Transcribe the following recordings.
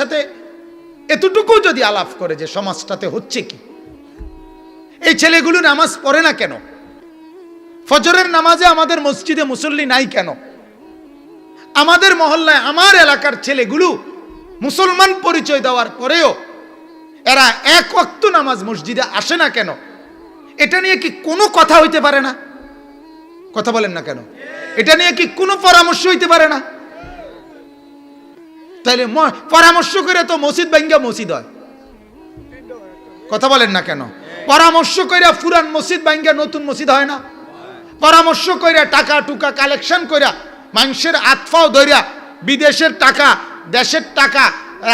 সাথে এতটুকু যদি আলাপ করে যে সমাজটাতে হচ্ছে কি, এই ছেলেগুলো নামাজ পড়ে না কেন, ফজরের নামাজে আমাদের মসজিদে মুসল্লি নাই কেন, আমাদের মহল্লায় আমার এলাকার ছেলেগুলো মুসলমান পরিচয় দেওয়ার পরেও এরা এক ওয়াক্ত নামাজ মসজিদে আসে না কেন, এটা নিয়ে কি কোনো কথা হইতে পারে না? কথা বলেন না কেন? এটা নিয়ে কি কোনো পরামর্শ হইতে পারে না? তাইলে পরামর্শ করে তো মসজিদ ভাঙ্গা মসজিদ হয়। কথা বলেন না কেন? পরামর্শ কইরা পুরান মসজিদ ভাঙ্গা নতুন মসজিদ হয় না? পরামর্শ কইরা টাকা টুকা কালেকশন কইরা মানুষের আতফাও ধরিয়া বিদেশের টাকা দেশের টাকা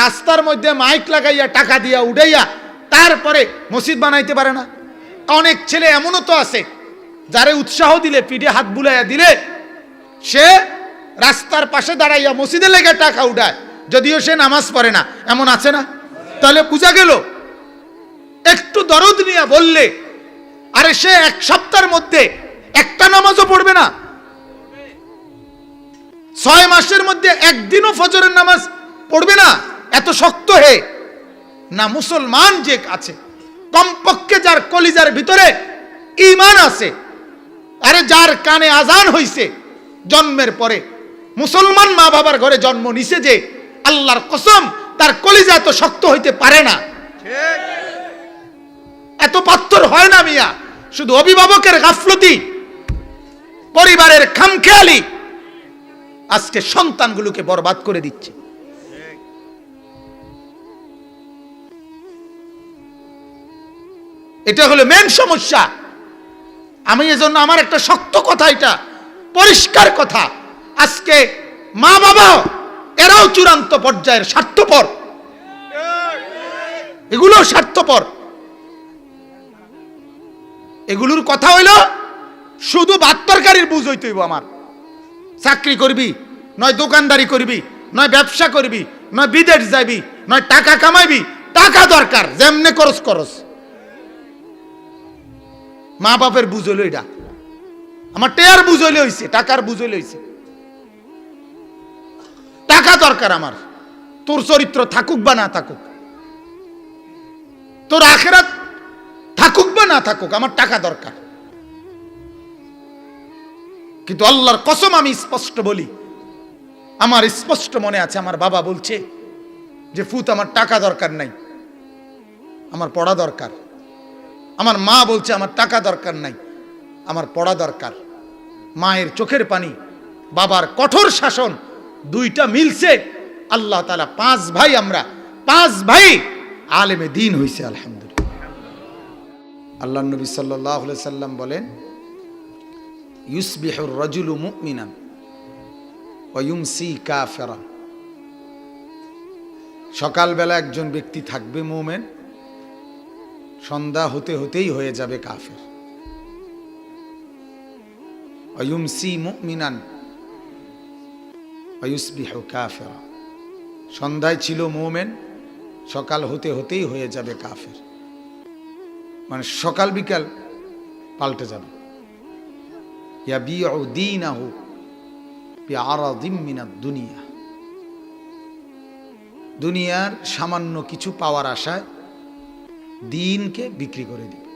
রাস্তার মধ্যে মাইক লাগাইয়া টাকা দিয়া উড়াইয়া তারপরে মসজিদ বানাইতে পারে না? অনেক ছেলে এমনও তো আছে যারে উৎসাহ দিলে, পিঠে হাত বুলাইয়া দিলে সে রাস্তার পাশে দাঁড়াইয়া মসজিদে লেগে টাকা উঠায়, যদিও সে নামাজ পড়ে না। এমন আছে না? তাহলে বোঝা গেল একটু দরদ নিয়ে বললে আরে সে এক সপ্তাহের মধ্যে একটা নামাজও পড়বে না, 6 মাসের মধ্যে একদিনও ফজরের নামাজ পড়বে না। এত শক্ত হে না মুসলমান যে আছে, কমপক্ষে যার কলিজার ভিতরে ঈমান আছে, আরে যার কানে আজান হইছে জন্মের পরে, মুসলমান মা বাবার ঘরে জন্ম নিছে, যে আল্লাহর কসম তার কলিজা এত শক্ত হইতে পারে না, এত পাথর হয় না মিয়া। শুধু অভিভাবকের গাফলতি, পরিবারের খামখেয়ালি আজকে সন্তানগুলোকে বরবাদ করে দিচ্ছে। এটা হলো মেন সমস্যা। আমি এজন্য আমার একটা শক্ত কথা, এটা পরিষ্কার কথা, আজকে মা বাবা এরাও চূড়ান্ত পর্যায়ের স্বার্থপর, এগুলো স্বার্থপর। এগুলোর কথা হইল শুধু ভাত তরকারির বুঝ হইতে হইব। আমার চাকরি করবি, নয় দোকানদারি করবি, নয় ব্যবসা করবি, নয় বিদেশ যাবি, নয় টাকা কামাইবি, টাকা দরকার, যেমনে করস করস। মা বাপের বুঝ হইল এটা, আমার টেয়ার বুঝ হইলে হইছে, টাকার বুঝ হইলে হইছে। টাকা দরকার আমার, তোর চরিত্র থাকুক বা না থাকুক, তোর আখিরাত থাকুক বা না থাকুক, আমার টাকা দরকার। কিন্তু আল্লাহর কসম আমি স্পষ্ট বলি, আমার স্পষ্ট মনে আছে আমার বাবা বলছে যে ফুত আমার টাকা দরকার নাই, আমার পড়া দরকার। আমার মা বলছে আমার টাকা দরকার নাই, আমার পড়া দরকার। মায়ের চোখের পানি, বাবার কঠোর শাসন, দুইটা মিলছে। আল্লাহ তাআলা 5 ভাই, আমরা 5 ভাই আলেমে দ্বীন হইছে, আলহামদুলিল্লাহ। আল্লাহর নবী সাল্লাল্লাহু আলাইহি সাল্লাম বলেন, ইউসবিহুর রাজুলু মুমিনান ওয়া ইউমসি কাফিরান। সকালবেলা একজন ব্যক্তি থাকবে মুমিন, সন্ধ্যা হতে হতেই হয়ে যাবে কাফের। ওয়া ইউমসি মুমিনান ওয়া ইউসবিহু কাফিরা। সন্ধ্যায় ছিল মুমিন, সকাল হতে হতেই হয়ে যাবে কাফের। মানে সকাল বিকাল পাল্টে যাবে। ইয়াবিউ দীনাহু বিআরাদিম মিনাদ দুনিয়া। দুনিয়ার সামান্য কিছু পাওয়ার আশায় দ্বীনকে বিক্রি করে দিবে।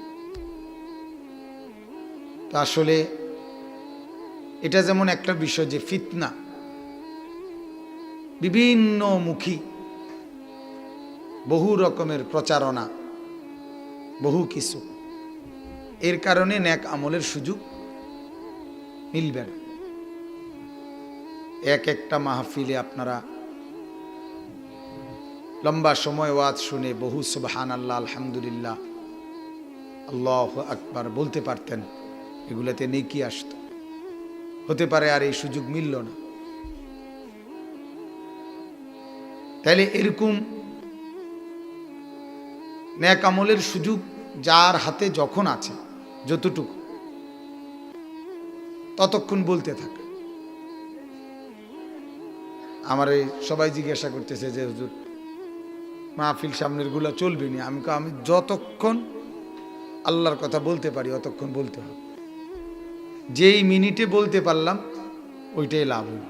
তো আসলে এটা যেমন একটা বিষয় যে ফিতনা, বিভিন্ন মুখী, বহু রকমের প্রচারণা, বহু কিছু, এর কারণে নেক আমলের সুযোগ মিলবে না। এক একটা মাহফিলে আপনারা লম্বা সময় ওয়াজ শুনে বহু সুবহানাল্লাহ, আলহামদুলিল্লাহ, আল্লাহু আকবার বলতে পারতেন, এগুলাতে নেকি আসতো। হতে পারে আর এই সুযোগ মিলল না। তাইলে এরকম নেক আমলের সুযোগ যার হাতে যখন আছে, যতটুকু, ততক্ষণ বলতে থাকে। আমারে সবাই জিজ্ঞাসা করতেছে যে হুজুর মাহফিল সামনের গুলা চলবে না। আমি যতক্ষণ আল্লাহর কথা বলতে পারি অতক্ষণ বলতে হবে। যেই মিনিটে বলতে পারলাম ওইটাই লাভ হইল।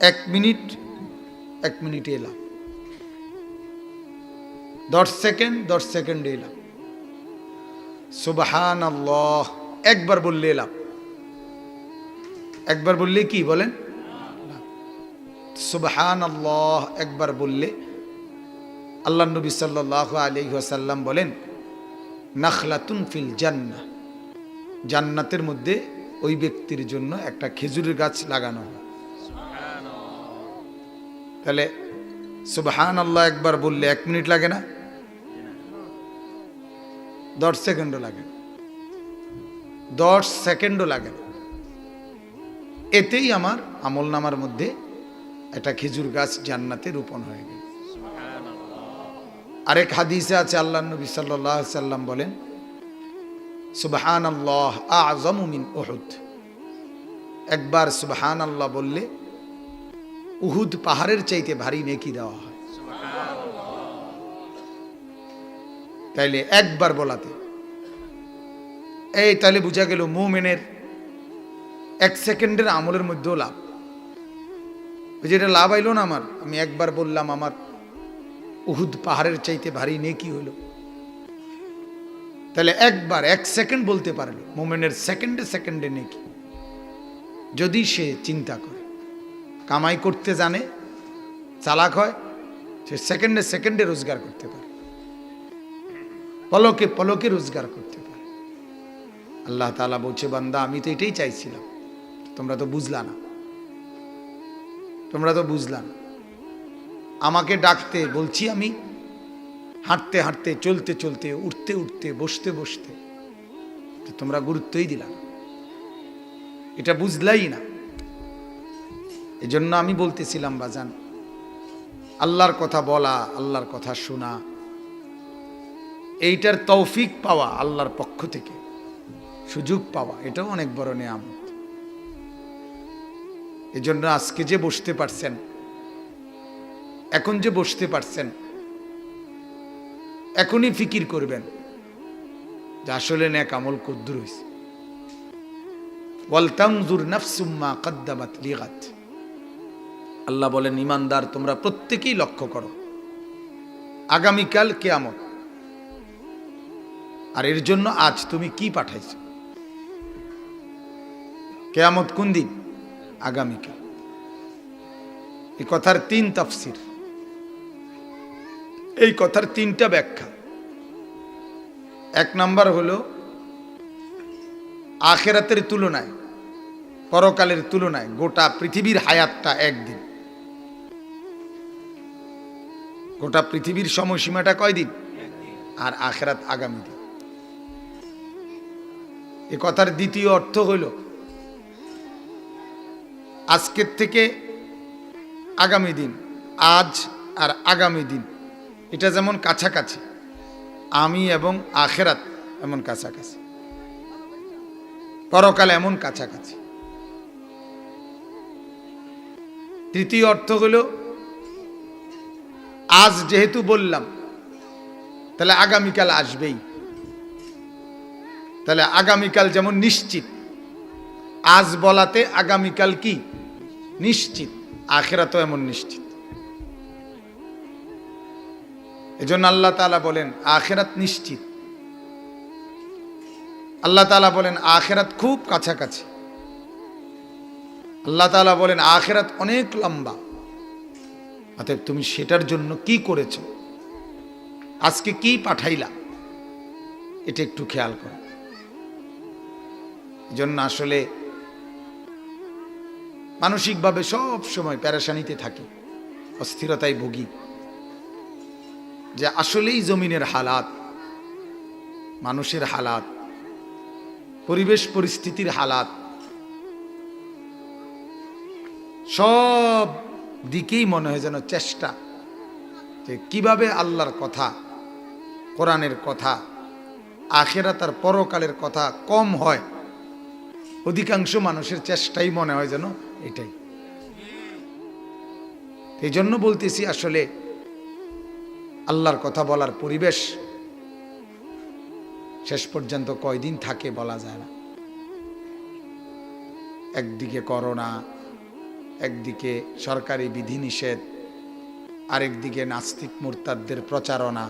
1 মিনিটে লাভ। 10 সেকেন্ড, 10 সেকেন্ড এলাম। সুবহানাল্লাহ একবার বললে এলাম, একবার বললে কি বলেন? সুবহানাল্লাহ একবার বললে আল্লাহ নবী সাল্লাল্লাহু আলাইহি ওয়াসাল্লাম বলেন, নাখলাতুন ফিল জান্নাহ, জান্নাতের মধ্যে ওই ব্যক্তির জন্য একটা খেজুরের গাছ লাগানো হয়। তাহলে সুবহানাল্লাহ একবার বললে 1 মিনিট লাগে না, 10 সেকেন্ডও লাগে না, 10 সেকেন্ডও লাগে না। এতেই আমার আমল নামার মধ্যে একটা খেজুর গাছ জান্নাতে রোপণ হয়ে গেল। আরেক হাদিসে আছে আল্লাহ নবী সাল্লাল্লাহু আলাইহি সাল্লাম বলেন, সুবহানাল্লাহ আ'যামু মিন উহুদ, একবার সুবহানাল্লাহ বললে উহুদ পাহাড়ের চাইতে ভারী নেকি দেওয়া হয়। তাইলে একবার বলাতে এই তাহলে বোঝা গেল মুমিনের 1 সেকেন্ডের আমলের মধ্যেও লাভ। যেটা লাভ আইলো না আমার, আমি একবার বললাম আমার উহুদ পাহাড়ের চাইতে ভারী নেকি হলো। তাহলে একবার 1 সেকেন্ড বলতে পারলো মুমিনের সেকেন্ডে সেকেন্ডে নেকি, যদি সে চিন্তা করে, কামাই করতে জানে, চালাক হয়, সে সেকেন্ডে সেকেন্ডে রোজগার করতে পারে, পলকে পলকে রোজগার করতে পারে। আল্লাহ তাআলা বলছে, বান্দা আমি তো এটাই চাইছিলাম, তোমরা তো বুঝলা না, তোমরা তো বুঝলা না। আমাকে ডাকতে বলছি আমি, হাঁটতে হাঁটতে, চলতে চলতে, উঠতে উঠতে, বসতে বসতে, তোমরা গুরুত্বই দিলা না, এটা বুঝলাই না। এজন্য আমি বলতেছিলাম বাজান, আল্লাহর কথা বলা, আল্লাহর কথা শোনা, এইটার তৌফিক পাওয়া আল্লাহর পক্ষ থেকে, সুযোগ পাওয়া, এটাও অনেক বড় নেয়ামত। এজন্য আজকে যে বসতে পারছেন, এখন যে বসতে পারছেন, এখনই ফিকির করবেন যে আসলে নেক আমল কদ্দুর হইছে। ওয়াল তানজুর নাফসুম মা কদ্দামাত লিগাত, আল্লাহ বলেন ঈমানদার তোমরা প্রত্যেকেই লক্ষ্য করো, আগামীকাল কিয়ামত, আর এর জন্য আজ তুমি কি পাঠাইছো। কিয়ামত কোন দিন? আগামীকাল। এই কথার 3 তাফসীর, এই কথার 3টা ব্যাখ্যা। 1 নাম্বার হলো আখিরাতের তুলনায়, পরকালের তুলনায় গোটা পৃথিবীর হায়াতটা একদিন। গোটা পৃথিবীর সময়সীমাটা কয়দিন? আর আখিরাত আগামী দিন। এই কথার দ্বিতীয় অর্থ হইল আজকের থেকে আগামী দিন, আজ আর আগামী দিন এটা যেমন কাছাকাছি, আমি এবং আখিরাত এমন কাছাকাছি, পরকাল এমন কাছাকাছি। তৃতীয় অর্থ হলো আজ যেহেতু বললাম, তাহলে আগামীকাল আসবেই, তাহলে আগামীকাল যেমন নিশ্চিত, আজ বলাতে আগামীকাল কি নিশ্চিত, আখিরাতও এমন নিশ্চিত। এজন্য আল্লাহ তাআলা বলেন আখিরাত নিশ্চিত। আল্লাহ তাআলা বলেন আখিরাত খুব কাছাকাছি। আল্লাহ তাআলা বলেন আখিরাত অনেক লম্বা। অতএব তুমি সেটার জন্য কি করেছো, আজকে কি পাঠাইলা, এটা একটু খেয়াল করো। এজন্য আসলে মানসিকভাবে সব সময় পেরেশানিতে থাকি, অস্থিরতায় ভুগি, যে আসলেই জমিনের হালাত, মানুষের হালাত, পরিবেশ পরিস্থিতির হালাত, সব দিকেই মনে হয় যেন চেষ্টা যে কিভাবে আল্লাহর কথা, কোরআনের কথা, আখিরাত আর পরকালের কথা কম হয়। অধিকাংশ মানুষের চেষ্টাই মনে হয় যেন এটাই। এই জন্য বলতেছি আসলে আল্লাহর কথা বলার পরিবেশ শেষ পর্যন্ত কয়দিন থাকে বলা যায় না। একদিকে করোনা, একদিকে সরকারি বিধিনিষেধ, আরেকদিকে নাস্তিক মুরতাদদের প্রচারণা,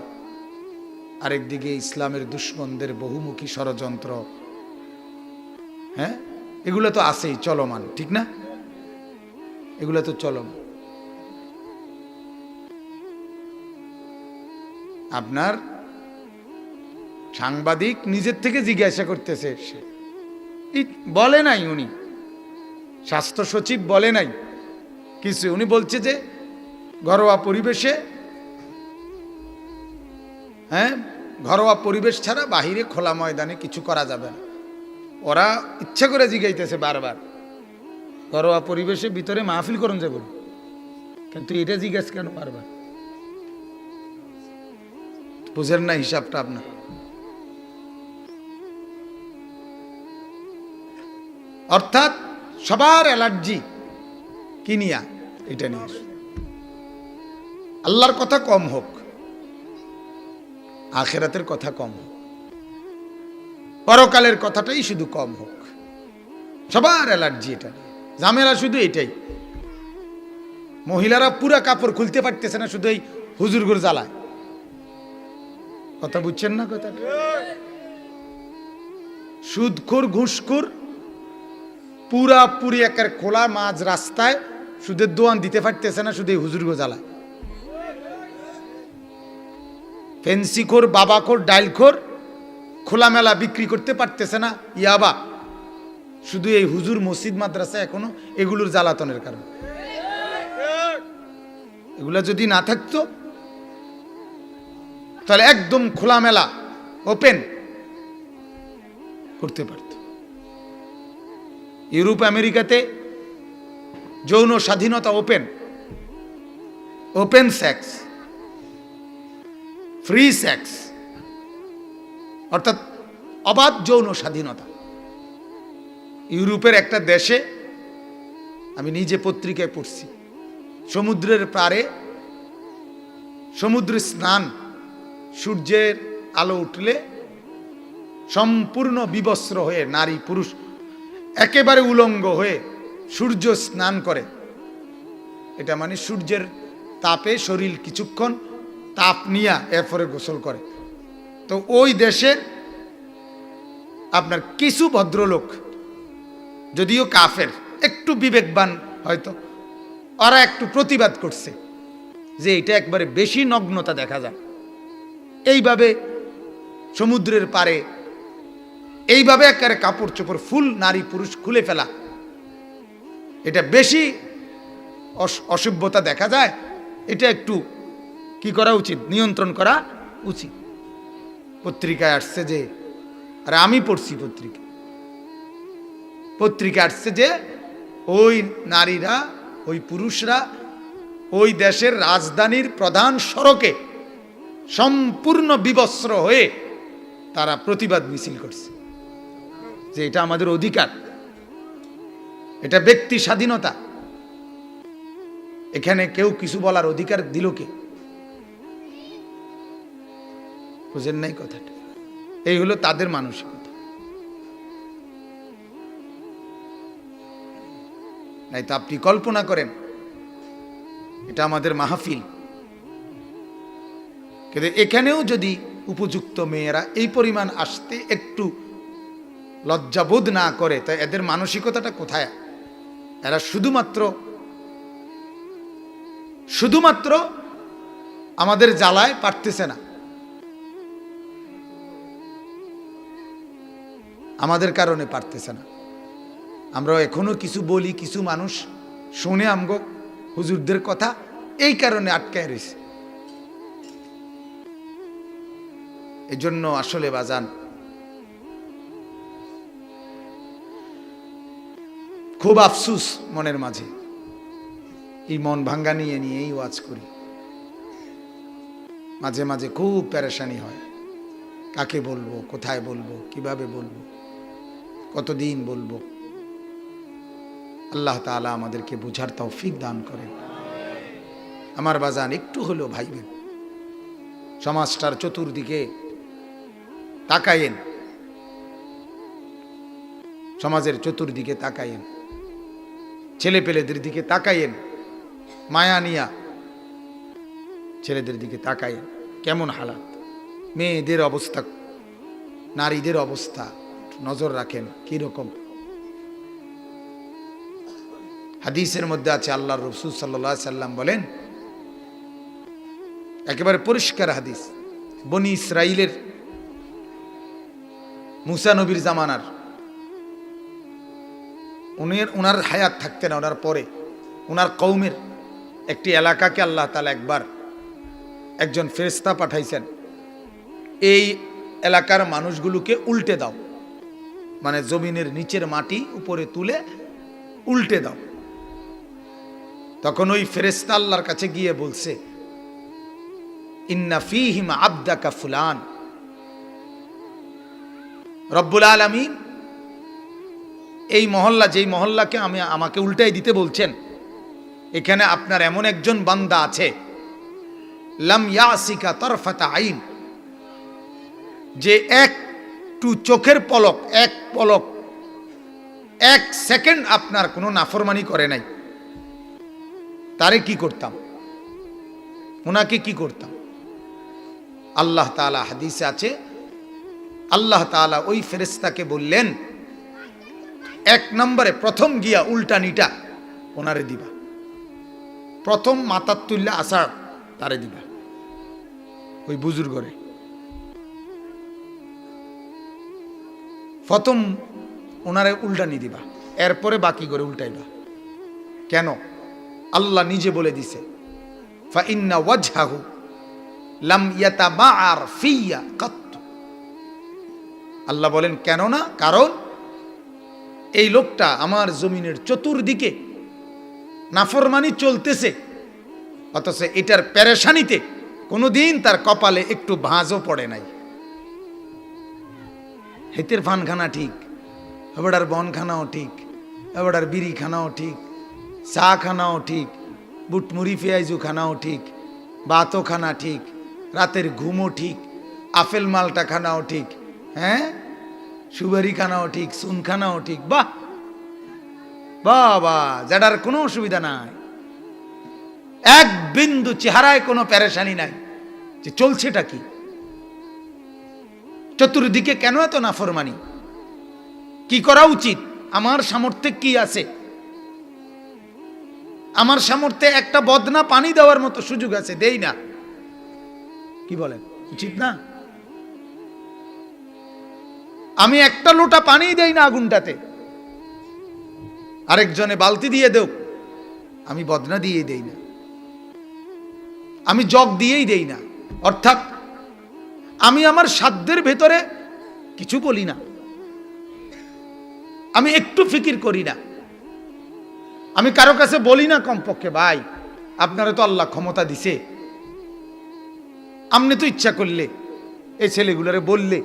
আরেকদিকে ইসলামের দুশ্মনদের বহুমুখী ষড়যন্ত্র। হ্যাঁ, এগুলো তো আছেই, চলমান, ঠিক না? এগুলো তো চলমান। আপনার সাংবাদিক নিজের থেকে জিজ্ঞাসা করতেছে, বলে নাই, উনি স্বাস্থ্য সচিব বলে নাই কিছু, উনি বলছে যে ঘরোয়া পরিবেশে, হ্যাঁ, ঘরোয়া পরিবেশ ছাড়া বাহিরে খোলা ময়দানে কিছু করা যাবে না। ওরা ইচ্ছা করে জিগাইতেছে বারবার, ঘরোয়া পরিবেশে ভিতরে মাহফিল করুন যাবে, কিন্তু এটা জিজ্ঞাসা কেন বারবার? বুঝেন না হিসাবটা আপনার? অর্থাৎ সবার অ্যালার্জি কি নিয়া? এটা নিয়ে। আল্লাহর কথা কম হোক, আখিরাতের কথা কম হোক, পরকালের কথাটাই শুধু কম হোক, সবার অ্যালার্জি এটা। ঝামেলা শুধু এটাই, মহিলারা পুরা কাপড় খুলতে পারতেছে না শুধু এই হুজুরগুর জ্বালায়। কথা বুঝছেন না কথা? সুদখোর ঘুষখোর পুরাপুরি একের খোলা মাঝ রাস্তায় সুদের দোয়ান দিতে পারতেছে না শুধু এই হুজুরগুর জ্বালায়। ফেন্সিখোর, বাবাখোর, ডাইলখোর খোলামেলা বিক্রি করতে পারতেছে না ইয়াবা, শুধু এই হুজুর মসজিদ মাদ্রাসা এখনো এগুলোর জ্বালাতনের কারণে। এগুলা যদি না থাকতো তাহলে একদম খোলামেলা ওপেন করতে পারত। ইউরোপ আমেরিকাতে যৌন স্বাধীনতা open, open sex, free sex, অর্থাৎ অবাধ যৌন স্বাধীনতা। ইউরোপের একটা দেশে আমি নিজে পত্রিকায় পড়ছি, সমুদ্রের পাড়ে সমুদ্র স্নান, সূর্যের আলো উঠলে সম্পূর্ণ বিবস্ত্র হয়ে নারী পুরুষ একেবারে উলঙ্গ হয়ে সূর্য স্নান করে। এটা মানে সূর্যের তাপে শরীর কিছুক্ষণ তাপ নিয়ে এরপরে গোসল করে। তো ওই দেশের আপনার কিছু ভদ্রলোক, যদিও কাফের, একটু বিবেকবান হয়তো, ওরা একটু প্রতিবাদ করছে যে এটা একবারে বেশি নগ্নতা দেখা যায়, এইভাবে সমুদ্রের পাড়ে এইভাবে একেবারে কাপড় চোপড় ফুল নারী পুরুষ খুলে ফেলা, এটা বেশি অসভ্যতা দেখা যায়, এটা একটু কি করা উচিত, নিয়ন্ত্রণ করা উচিত। পত্রিকায় আসছে যে, আর আমি পড়ছি পত্রিকায় আসছে যে ওই নারীরা, ওই পুরুষরা ওই দেশের রাজধানীর প্রধান সড়কে সম্পূর্ণ বিবস্ত্র হয়ে তারা প্রতিবাদ মিছিল করছে যে এটা আমাদের অধিকার, এটা ব্যক্তি স্বাধীনতা, এখানে কেউ কিছু বলার অধিকার দিল কে? বুঝেন নাই কথাটা? এই হলো তাদের মানসিকতা। নাই তো আপনি কল্পনা করেন, এটা আমাদের মাহফিল, কিন্তু এখানেও যদি উপযুক্ত মেয়েরা এই পরিমাণ আসতে একটু লজ্জাবোধ না করে, তাই এদের মানসিকতাটা কোথায়? এরা শুধুমাত্র আমাদের জ্বালায় পারতেছে না, আমাদের কারণে পারতেছে না। আমরা এখনো কিছু বলি, কিছু মানুষ শুনে আমগো হুজুরদের কথা, এই কারণে আটকায় রয়েছে। এজন্য আসলে বাজান, খুব আফসুস মনের মাঝে, এই মন ভাঙ্গা নিয়েই ওয়াজ করি। মাঝে মাঝে খুব পেরেশানি হয়, কাকে বলবো, কোথায় বলবো, কিভাবে বলবো, কতদিন বলবো। আল্লাহ তাআলা আমাদেরকে বুঝার তৌফিক দান করেন। আমার বাজান, একটু হলেও ভাইবেন, সমাজটার চতুর্দিকে তাকায়েন, সমাজের চতুর্দিকে তাকায়েন, ছেলে পেলেদের দিকে তাকায়েন, মায়া নিয়া ছেলেদের দিকে তাকায়েন, কেমন হালাত। মেয়েদের অবস্থা, নারীদের অবস্থা নজর রাখেন কিরকম। হাদিসের মধ্যে আছে, আল্লাহর রাসূল সাল্লাল্লাহু আলাইহি সাল্লাম বলেন, একেবারে পরিষ্কার হাদিস, বনি ইসরাইলের মুসা নবীর জামানার, উনার হায়াত থাকতে না, ওনার পরে উনার কওমের একটি এলাকাকে আল্লাহ তাআলা একবার একজন ফেরেশতা পাঠাইছেন, এই এলাকার মানুষগুলোকে উল্টে দাও, মানে জমিনের নিচের মাটি উপরে তুলে উল্টে দাও। তখন ওই ফেরেশতা আল্লাহর কাছে গিয়ে বলছে, ইন্না ফীহিম আবদাকা ফুলান, রব্বুল আলামিন এই মহল্লা, যেই মহল্লাকে আমাকে উল্টাই দিতে বলছেন, এখানে আপনার এমন একজন বান্দা আছে, লাম ইয়াসিকা তরফাতা আইন, যে একটু চোখের পলক, এক সেকেন্ড আপনার কোনো নাফরমানি করে নাই, তারে কি করতাম, ওনাকে কি করতাম। আল্লাহ তাআলা, হাদিসে আছে, আল্লাহ তাআলা ওই ফেরেশতাকে বললেন, এক নম্বরে প্রথম গিয়া উল্টানিটা ওনারে দিবা, প্রথম মাথার তুল্লা আসার তারে দিবা, ওই বুজুর্গরে প্রথম ওনারে উল্টানি দিবা, এরপরে বাকি করে উল্টাইবা। কেন? আল্লাহ নিজে বলে দিছে, ফা ইন্না ওয়াজহাহু লাম ইয়াতাবাআর ফিয়া কাত। আল্লাহ বলেন কেন না, কারণ এই লোকটা আমার জমিনের চতুর্দিকে নাফরমানি চলতেছে, অথচ এটার পেরেশানিতে কোনোদিন তার কপালে একটু ভাঁজও পড়ে নাই। হেতের ফানখানা ঠিক, এবাডার বনখানাও ঠিক, এবাডার বিড়ি খানাও ঠিক, চা খানাও ঠিক, বুটমুড়ি পেঁয়াজু খানাও ঠিক, বাতো খানা ঠিক, রাতের ঘুমও ঠিক, আপেল মালটা খানাও ঠিক, হ্যাঁ, সুবারি খানাও ঠিক, সুন খানাও ঠিক। বাহ বাবা, যাটার কোনো অসুবিধা নাই, এক বিন্দু চেহারায় কোনো পেরেশানি নাই, যে চলছেটা কি, চতুর্দিকে কেন এত নাফরমানি, কি করা উচিত, আমার সামর্থ্যে কি আছে, আমার সামর্থ্যে একটা বদনা পানি দেওয়ার মতো সুযোগ আছে, দেই না, কি বলেন, উচিত না? আমি একটা লোটা পানি দেই না আগুনটাতে, আরেকজনে বালতি দিয়ে দেও, আমি বদনা দিয়ে দেই না, আমি জগ দিয়েই দেই না। অর্থাৎ আমি আমার সাধ্যের ভেতরে কিছু বলি না, আমি একটু ফিকির করি না, আমি কারো কাছে বলি না কমপক্ষে, ভাই আপনারা তো আল্লাহ ক্ষমতা দিছে, আপনি তো ইচ্ছা করলে এই ছেলেগুলোরে বললে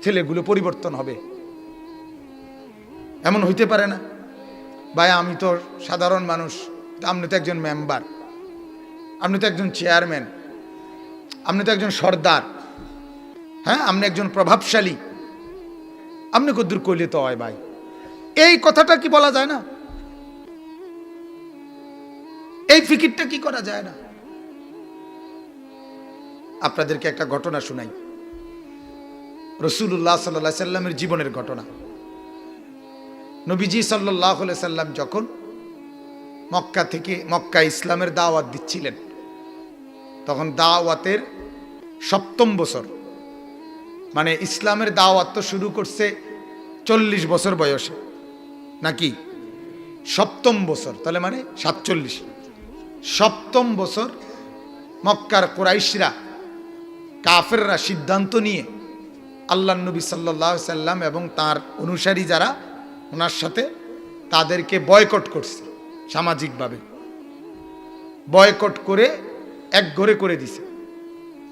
ছেলেগুলো পরিবর্তন হবে, এমন হইতে পারে না। ভাই আমি তো সাধারণ মানুষ, আপনি তো একজন মেম্বার, আপনি তো একজন চেয়ারম্যান, আপনি তো একজন সর্দার, হ্যাঁ, আপনি একজন প্রভাবশালী, আপনি কদ্দুর কইলে তো হয় ভাই, এই কথাটা কি বলা যায় না? এই ফিকিরটা কি করা যায় না? আপনাদেরকে একটা ঘটনা শুনাই, রাসূলুল্লাহ সাল্লাল্লাহু আলাইহি সাল্লামের জীবনের ঘটনা। নবীজি সাল্লাল্লাহু আলাইহি সাল্লাম যখন মক্কা ইসলামের দাওয়াত দিচ্ছিলেন, তখন দাওয়াতের ৭ম বছর, মানে ইসলামের দাওয়াত তো শুরু করছে 40 বছর বয়সে, নাকি ৭ম বছর, তাহলে মানে ৪৭। ৭ম বছর মক্কার কুরাইশরা, কাফেররা সিদ্ধান্ত নিয়ে আল্লাহর নবী সাল্লাল্লাহু আলাইহি সাল্লাম এবং তার অনুসারী যারা ওনার সাথে, তাদেরকে বয়কট করছে, সামাজিকভাবে বয়কট করে একঘরে করে দিছে,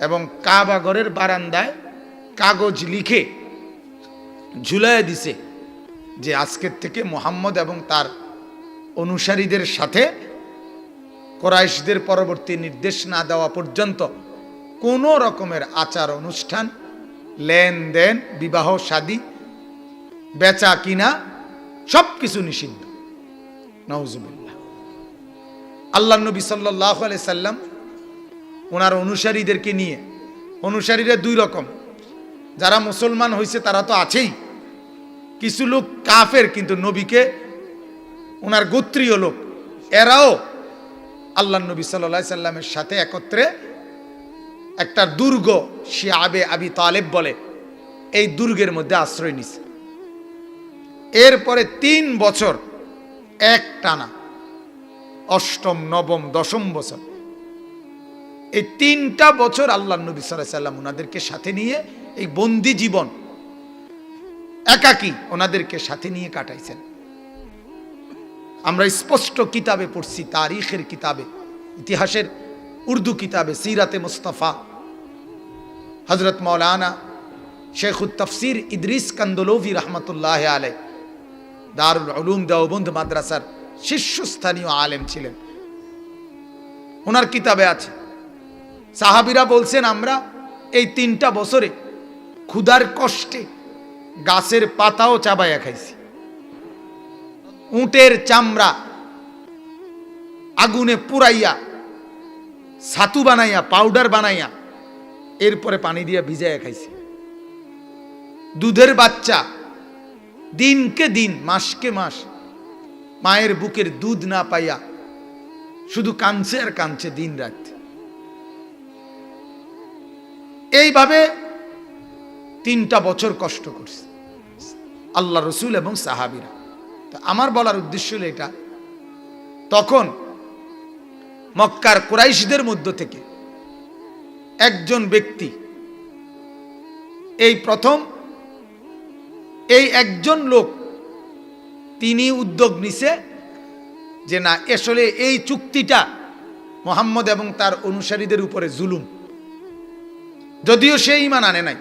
এবং কাবা ঘরের বারান্দায় কাগজ লিখে ঝুলাইয়া দিছে যে আজকের থেকে মুহাম্মদ এবং তার অনুসারীদের সাথে কুরাইশদের পরবর্তী নির্দেশ না দেওয়া পর্যন্ত কোনো রকমের আচার অনুষ্ঠান, লেনদেন, বিবাহ শাদী, বেচা কিনা সব কিছু নিষিদ্ধ। নাউজুবিল্লাহ। আল্লাহ নবী সাল্লাল্লাহু আলাইহি সাল্লাম ওনার অনুসারীদেরকে নিয়ে অনুসারীরা দুই রকম, যারা মুসলমান হয়েছে তারা তো আছেই, কিছু লোক কাফের কিন্তু নবীকে ওনার গোত্রীয় লোক, এরাও আল্লাহ নবী সাল্লাল্লাহু আলাইহি সাল্লামের সাথে একত্রে একটা দুর্গ শিআবে আবি তালেব বলে, এই দুর্গের মধ্যে আশ্রয় নিছে। এরপরে 3 বছর এক টানা, অষ্টম, নবম, দশম বছর, এই 3টা বছর আল্লাহ নবী সাল্লাল্লাহু আলাইহি সাল্লাম ওনাদেরকে সাথে নিয়ে এই বন্দি জীবন একাকী ওনাদেরকে সাথে নিয়ে কাটাইছেন। আমরা স্পষ্ট কিতাবে পড়ছি, তারিখের কিতাবে, ইতিহাসের উর্দু কিতাবে সিরাতে মুস্তাফা, হযরত মাওলানা শেখুত তাফসির ইদ্রিস কান্দলভি রহমতুল্লাহ আলাইহি দারুল উলুম দেওবন্দ মাদ্রাসার শীর্ষস্থানীয় আলেম ছিলেন, ওনার কিতাবে আছে। সাহাবীরা বলছেন আমরা এই 3টা বছরে ক্ষুধার কষ্টে গাছের পাতাও চাবাইয়া খাইছি, উটের চামড়া আগুনে পুরাইয়া ছাতু বানাইয়া পাউডার বানাইয়া এরপরে পানি দিয়ে ভিজাইয়া খাইছি। দুধের বাচ্চা দিনকে দিন, মাসকে মাস মায়ের বুকের দুধ না পাইয়া শুধু কাঁদছে আর কাঁদছে দিন রাত। এইভাবে 3টা বছর কষ্ট করছে আল্লাহ রসুল এবং সাহাবীরা। তো আমার বলার উদ্দেশ্য হলো এটা, তখন মক্কার কুরাইশদের মধ্য থেকে একজন ব্যক্তি, এই প্রথম এই একজন লোক, তিনি উদ্যোগ নিছে যে না, আসলে এই চুক্তিটা মুহাম্মদ এবং তার অনুসারীদের উপরে জুলুম, যদিও সে ঈমান আনে নাই।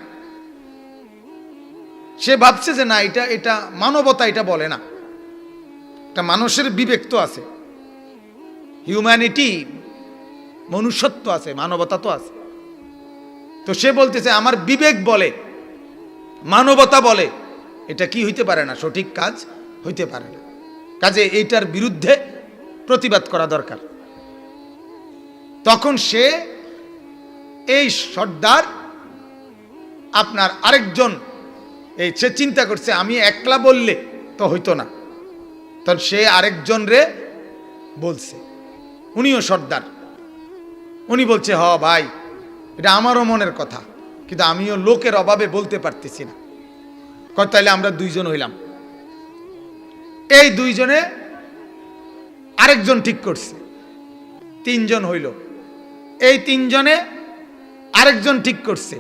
সে ভাবছে যে না, এটা মানবতা এটা বলে না, এটা মানুষের বিবেক তো আছে, হিউম্যানিটি, মনুষ্যত্ব আছে, মানবতা তো আছে। তো সে বলতেছে আমার বিবেক বলে, মানবতা বলে এটা কি হইতে পারে না, সঠিক কাজ হইতে পারে না, কাজে এইটার বিরুদ্ধে প্রতিবাদ করা দরকার। তখন সে এই সর্দার আপনার আরেকজন, সে চিন্তা করছে আমি একলা বললে তো হইতো না, তখন সে আরেকজন রে বলছে, উনিও সর্দার, উনি বলছে হ ভাই, এটা আমারও মনের কথা, কিন্তু আমিও লোকের অভাবে বলতে পারতেছি না, তাইলে আমরা 2 জন হইলাম। এই 2 জনে আরেকজন ঠিক করছে, 3 জন হইল। এই 3 জনে আরেকজন ঠিক করছে,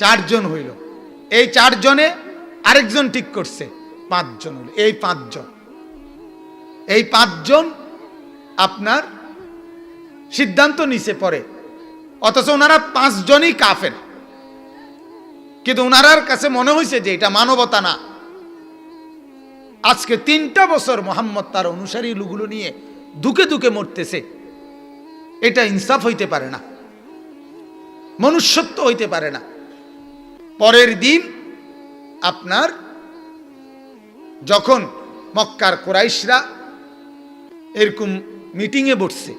4 জন হইল। এই 4 জনে আরেকজন ঠিক করছে, 5 জন হইল। এই 5 জন, এই 5 জন আপনার সিদ্ধান্ত নিছে পরে, অথচ ওনারা 5 জনই কাফের, কিন্তু ওনারার কাছে মনে হয়েছে যে এটা মানবতা না। আজকে 3টা বছর মুহাম্মদ তার অনুসারী লোকগুলো নিয়ে দুকে দুকে মরতেছে, এটা ইনসাফ হইতে পারে না, মনুষ্যত্ব হইতে পারে না। পরের দিন আপনার যখন মক্কার কুরাইশরা এরকম মিটিংয়ে বসছে,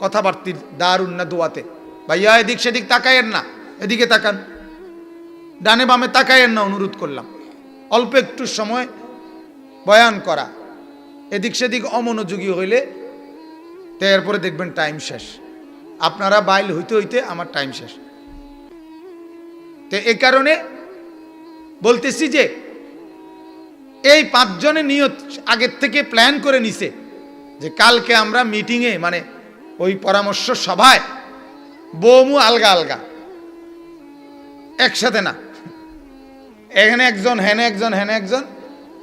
কথাবার্তির দারুন না দোয়াতে, ভাইয়া এদিক সেদিক তাকায়েন না, এদিকে তাকান, ডানে বামে তাকায়েন না, অনুরোধ করলাম। অল্প একটু সময় বয়ান করা, এদিক সেদিক অমনোযোগী হইলে তো এরপরে দেখবেন টাইম শেষ, আপনারা বাইল হইতে হইতে আমার টাইম শেষ। তো এই কারণে বলতেছি যে এই 5 জনের নিয়ত আগের থেকে প্ল্যান করে নিছে যে কালকে আমরা মিটিংয়ে, মানে ওই পরামর্শ সভায় বমু আলগা আলগা, একসাথে না, এখানে একজন, হেনে একজন, হেনে একজন,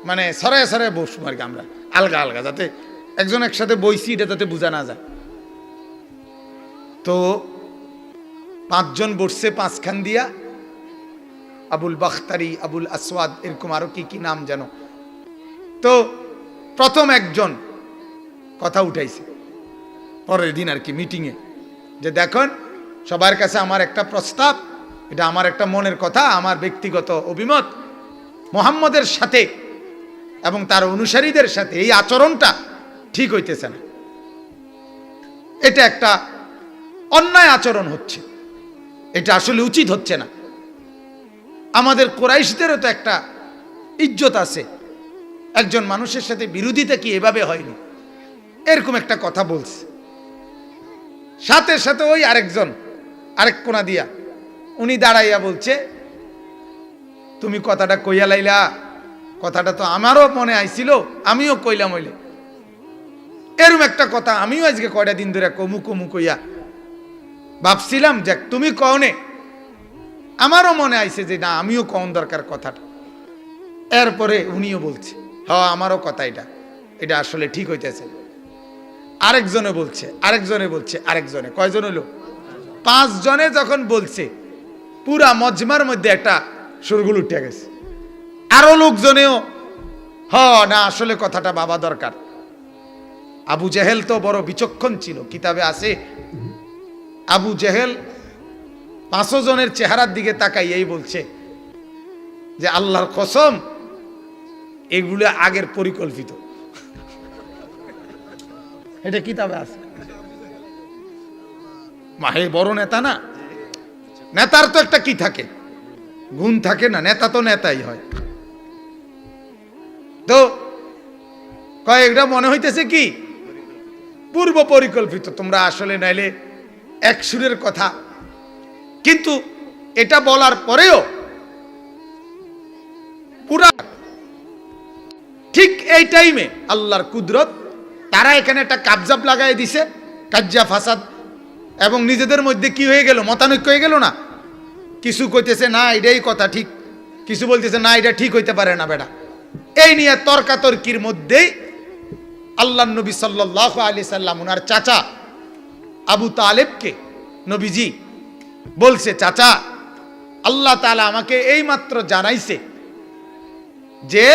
মানে সরায় সরায় বসবো আর কি আমরা, আলগা আলগা, যাতে একজন একসাথে বইছি এটা যাতে বোঝা না যায়। তো 5 জন বসছে 5 খান দিয়া, আবুল বাখতারি, আবুল আসওয়াদ, এরকম আরো কি কি নাম যেন। তো প্রথম একজন কথা উঠাইছে পরের দিন আর কি মিটিংয়ে, যে দেখুন সবার কাছে আমার একটা প্রস্তাব, এটা আমার একটা মনের কথা, আমার ব্যক্তিগত অভিমত, মুহাম্মদের সাথে এবং তার অনুসারীদের সাথে এই আচরণটা ঠিক হইতেছে না, এটা একটা অন্যায় আচরণ হচ্ছে, এটা আসলে উচিত হচ্ছে না। আমাদের কুরাইশদেরও তো একটা ইজ্জত আছে, একজন মানুষের সাথে বিরোধিতা কি এভাবে হয়নি, এরকম একটা কথা বলছে। সাথে সাথে ওই আরেক কোনা দিয়া উনি দাঁড়াইয়া বলছে, তুমি কথাটা কইয়া লাইলা, কথাটা তো আমারও মনে আইছিল, আমিও কইলাম হইলে এরকম একটা কথা আমিও আজকে কয়টা দিন ধরে কমু কমু কইয়া ভাবছিলাম, যে তুমি কওনে আমারও মনে আইছে যে না আমিও কম দরকার কথাটা। এরপরে উনিও বলছে হ্যাঁ আমারও কথা এটা আসলে ঠিক হইতেছে। আরেকজনে বলছে, আরেকজনে কয়জন হইল? 5 জনে যখন বলছে, পুরা মজমার মধ্যে একটা সুরগুল উঠে গেছে। আরো লোকজনেও না আসলে কথাটা ভাবা দরকার। আবু জেহেল তো বড় বিচক্ষণ ছিল, কিতাবে আছে আবু জেহেল 5 জনের চেহারার দিকে তাকাই এই বলছে যে আল্লাহর কসম এগুলো আগের পরিকল্পিত। এটা কিতাবে আছে। মাহে বড় নেতা না, নেতার তো একটা কি থাকে, গুণ থাকে না, নেতা তো নেতাই হয়। তো কয়েকটা মনে হইতেছে কি পূর্ব পরিকল্পিত, তোমরা আসলে নাইলে এক সুরের কথা। কিন্তু এটা বলার পরেও পুরা ঠিক এই টাইমে আল্লাহর কুদরত, তারা এখানে একটা কাবজাব লাগাই দিছে, কাজ্জা ফাসাদ, এবং নিজেদের মধ্যে কি হয়ে গেল, মতানৈক্য হয়ে গেল না। কিছু কইতেছে না এটাই কথা ঠিক, কিছু বলতেছে না এটা ঠিক হইতে পারে না বেটা। এই নিয়ে তর্কাতর্কির মধ্যেই আল্লাহ নবী সাল্লাল্লাহু আলাইহি সাল্লাম ওনার চাচা আবু তালেবকে নবীজি বলছে, চাচা আল্লাহ তাআলা আমাকে এই মাত্র জানাইছে যে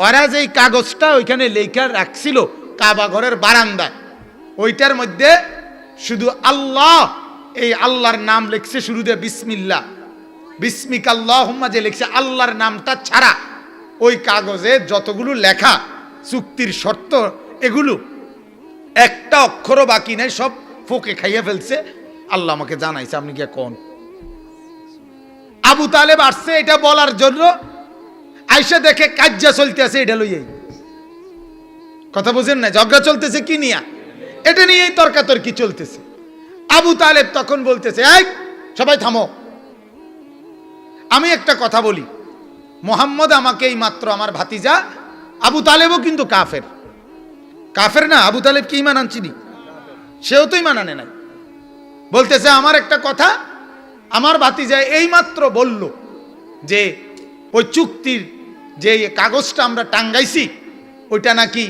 ওরা যেই কাগজটা ওইখানে লেখা রাখছিল কাবা ঘরের বারান্দায়, ওইটার মধ্যে শুধু আল্লাহ, এই আল্লাহর নাম লিখছে শুরুতে বিসমিল্লাহ, বিসমিকাল্লাহুম্মা যে লিখছে আল্লাহর নামটা ছাড়া ওই কাগজে যতগুলো লেখা চুক্তির শর্ত, এগুলো একটা অক্ষরও বাকি নাই, সব ফোকে খাইয়া ফেলছে। আল্লাহ আমাকে জানাইছে, আপনি কি কোন? আবু তালেব আসছে এটা বলার জন্য, আইসা দেখে কাজ্জা চলতেছে, এটা লইয়াই কথা বুঝেন না, ঝগড়া চলতেছে কি নিয়া, এটা নিয়েই তর্কাতর্কি চলতেছে। আবু তালেব তখন বলতেছে, এই সবাই থামো, আমি একটা কথা বলি, মোহাম্মদ আমাকে এই মাত্র, আমার ভাতিজা আবু তালেবও কিন্তু কাফের না, আবু তালেব কি ইমান আনছিনি, সেও তো ইমান আনে নাই। বলতেছে আমার একটা কথা, আমার ভাতিজা এই মাত্র বলল যে ওই চুক্তির যে কাগজটা আমরা টাঙ্গাইছি ওইটা নাকি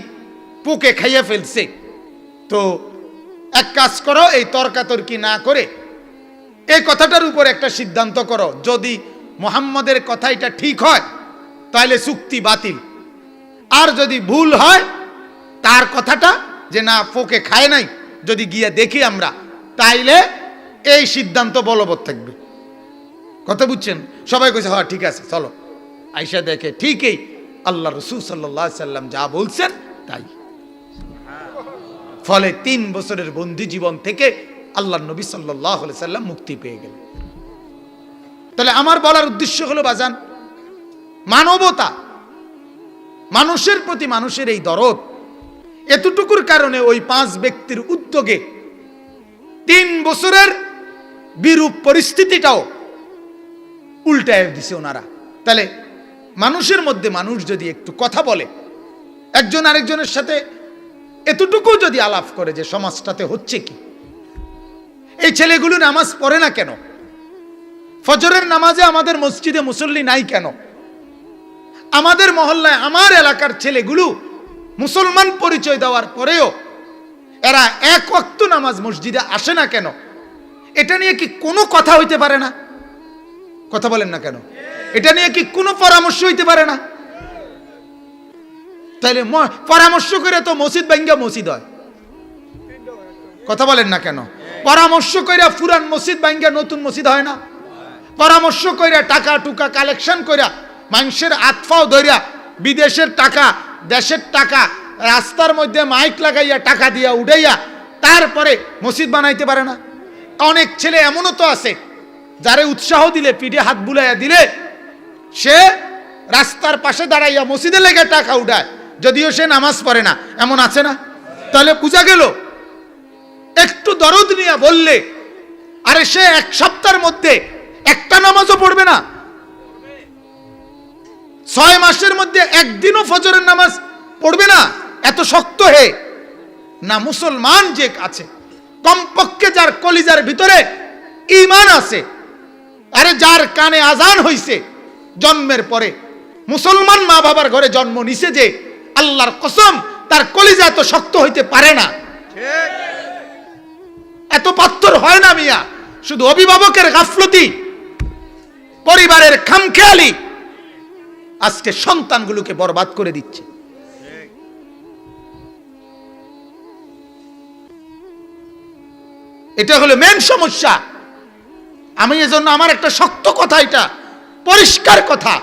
পোকে খাইয়া ফেলছে। তো এক কাজ করো, এই তর্কাতর্কি না করে এই কথাটার উপর একটা সিদ্ধান্ত করো, যদি মুহাম্মদের কথা এটা ঠিক হয় তাহলে চুক্তি বাতিল, আর যদি ভুল হয় তার কথাটা যে না পোকে খায় নাই, যদি গিয়ে দেখি আমরা, তাইলে এই সিদ্ধান্ত বলবৎ থাকবে। কথা বুঝছেন? সবাই কইছে হ্যাঁ ঠিক আছে চলো। আইসা দেখে ঠিকই আল্লাহ রাসূল সাল্লাল্লাহু আলাইহি সাল্লাম যা বলছেন তাই। ফলে 3 বছরের বন্দি জীবন থেকে আল্লাহ নবী সাল্লাল্লাহু আলাইহি সাল্লাম মুক্তি পেয়ে গেলেন। তাহলে আমার বলার উদ্দেশ্য হলো বাজান, মানবতা, মানুষের প্রতি মানুষের এই দরদ, এতটুকুর কারণে ওই 5 ব্যক্তির উদ্যোগে 3 বছরের বিরূপ পরিস্থিতিটাও উল্টায় দিছে ওনারা। তাহলে মানুষের মধ্যে মানুষ যদি একটু কথা বলে, একজন আরেকজনের সাথে এতটুকু যদি আলাপ করে যে সমাজটাতে হচ্ছে কি, এই ছেলেগুলো নামাজ পড়ে না কেন, ফজরের নামাজে আমাদের মসজিদে মুসল্লি নাই কেন, আমাদের মহল্লায় আমার এলাকার ছেলেগুলো মুসলমান পরিচয় দেওয়ার পরেও এরা এক ওয়াক্ত নামাজ মসজিদে আসে না কেন, এটা নিয়ে কি কোনো কথা হইতে পারে না? কথা বলেন না কেন? এটা নিয়ে কি কোনো পরামর্শ হইতে পারে না? তাইলে পরামর্শ করে তো মসজিদ ভাঙ্গা মসজিদ হয়। কথা বলেন না কেন? পরামর্শ কইরা পুরান মসজিদ ভাঙ্গা নতুন মসজিদ হয় না? পরামর্শ কইরা টাকা টুকা কালেকশন কইরা মানুষের আতফাও ধরিয়া বিদেশের টাকা দেশের টাকা রাস্তার মধ্যে মাইক লাগাইয়া টাকা দিয়া উড়াইয়া তারপরে মসজিদ বানাইতে পারে না? অনেক ছেলে এমনও তো আছে যারে উৎসাহ দিলে, পিঠে হাত বুলাইয়া দিলে, সে রাস্তার পাশে দাঁড়াইয়া মসজিদে লেগে টাকা উঠায়, যদিও সে নামাজ পড়ে না। এমন আছে না? তাহলে বুঝা গেল, একটু দরদ নিয়ে বললে, আরে সে এক সপ্তাহের মধ্যে একটা নামাজও পড়বে না, 6 মাসের মধ্যে একদিনও ফজরের নামাজ পড়বে না, এত শক্ত হে না। মুসলমান যে আছে, কমপক্ষে যার কলিজার ভিতরে ঈমান আছে, আরে যার কানে আজান হইছে জন্মের পরে, মুসলমান মা বাবার ঘরে জন্ম নিছে, যে আল্লাহর কসম তার কলিজা এত শক্ত হইতে পারে না, এত পাথর হয় না মিয়া। শুধু অভিভাবকের গাফলতি, পরিবারের খামখেয়ালি আজকে সন্তানগুলোকে বরবাদ করে দিচ্ছে। এটা হলো মেন সমস্যা। আমি এজন্য আমার একটা শক্ত কথা, এটা পরিষ্কার কথা,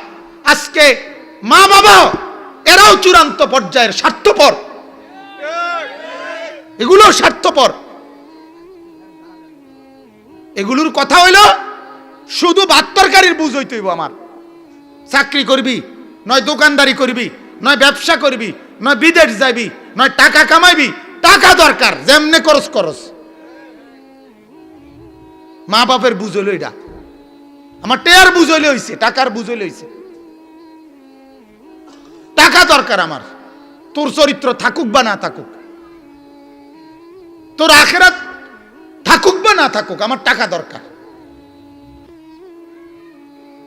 আজকে মা বাবা এরাও চূড়ান্ত পর্যায়ের স্বার্থপর, এগুলো স্বার্থপর। এগুলোর কথা হইল শুধু ভাত তরকারির বুঝ হইতে হইব। আমার চাকরি করবি, নয় দোকানদারি করবি, নয় ব্যবসা করবি, নয় বিদেশ যাবি, নয় টাকা কামাইবি, টাকা দরকার, যেমনে করস করস। মা বাপের বুঝ হইল এটা, আমার টেয়ার বুঝ হইলে হইছে, টাকার বুঝ হইলে হইছে। টাকা দরকার আমার, তোর চরিত্র থাকুক বা না থাকুক, তোর আখিরাত থাকুক বা না থাকুক, আমার টাকা দরকার।